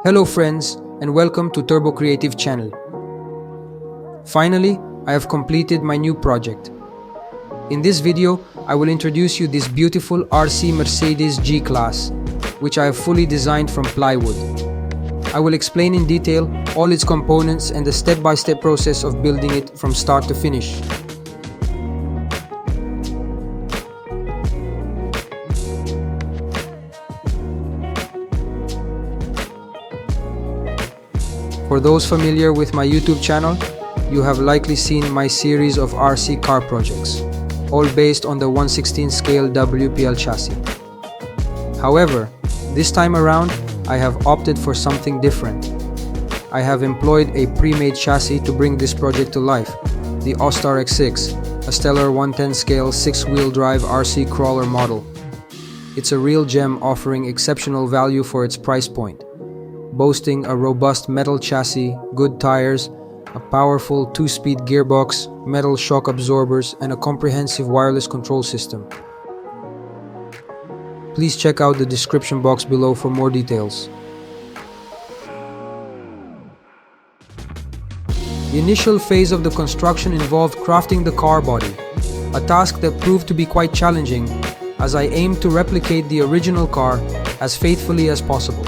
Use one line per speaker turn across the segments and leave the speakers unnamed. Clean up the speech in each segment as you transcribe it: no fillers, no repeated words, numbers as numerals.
Hello friends, and welcome to Turbo Creative channel. Finally, I have completed my new project. In this video, I will introduce you this beautiful RC Mercedes G-Class, which I have fully designed from plywood. I will explain in detail all its components and the step-by-step process of building it from start to finish. For those familiar with my YouTube channel, you have likely seen my series of RC car projects, all based on the 1/16 scale WPL chassis. However, this time around, I have opted for something different. I have employed a pre-made chassis to bring this project to life, the Ostar X6, a stellar 1/10 scale 6-wheel drive RC crawler model. It's a real gem offering exceptional value for its price point, boasting a robust metal chassis, good tires, a powerful 2-speed gearbox, metal shock absorbers, and a comprehensive wireless control system. Please check out the description box below for more details. The initial phase of the construction involved crafting the car body, a task that proved to be quite challenging as I aimed to replicate the original car as faithfully as possible.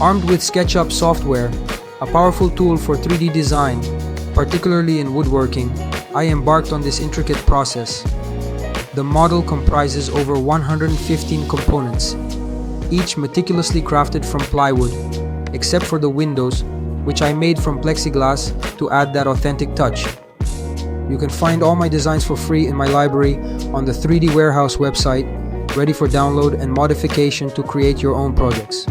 Armed with SketchUp software, a powerful tool for 3D design, particularly in woodworking, I embarked on this intricate process. The model comprises over 115 components, each meticulously crafted from plywood, except for the windows, which I made from plexiglass to add that authentic touch. You can find all my designs for free in my library on the 3D Warehouse website, ready for download and modification to create your own projects.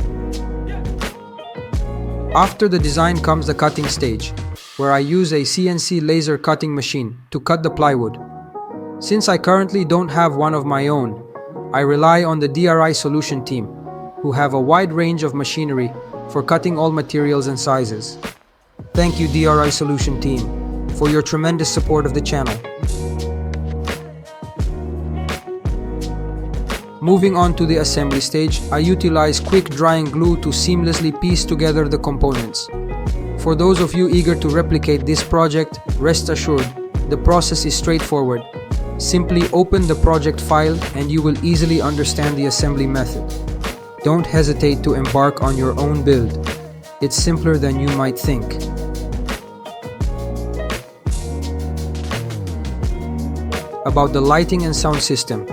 After the design comes the cutting stage, where I use a CNC laser cutting machine to cut the plywood. Since I currently don't have one of my own, I rely on the DRI Solution team, who have a wide range of machinery for cutting all materials and sizes. Thank you, DRI Solution team, for your tremendous support of the channel. Moving on to the assembly stage, I utilize quick drying glue to seamlessly piece together the components. For those of you eager to replicate this project, rest assured, the process is straightforward. Simply open the project file and you will easily understand the assembly method. Don't hesitate to embark on your own build. It's simpler than you might think. About the lighting and sound system.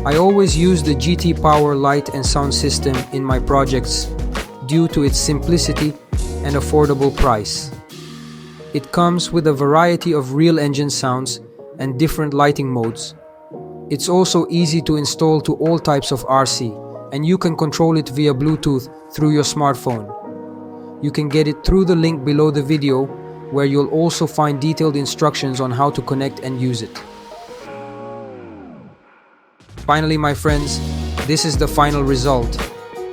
I always use the GT Power light and sound system in my projects due to its simplicity and affordable price. It comes with a variety of real engine sounds and different lighting modes. It's also easy to install to all types of RC, and you can control it via Bluetooth through your smartphone. You can get it through the link below the video, where you'll also find detailed instructions on how to connect and use it. Finally, my friends, this is the final result.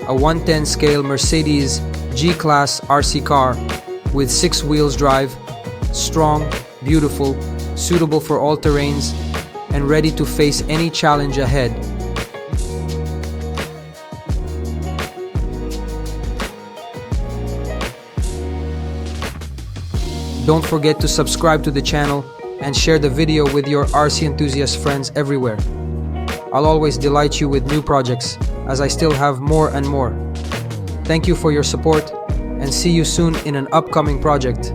A 1/10 scale Mercedes G-Class RC car with 6 wheels drive, strong, beautiful, suitable for all terrains, and ready to face any challenge ahead. Don't forget to subscribe to the channel and share the video with your RC enthusiast friends everywhere. I'll always delight you with new projects, as I still have more and more. Thank you for your support, and see you soon in an upcoming project.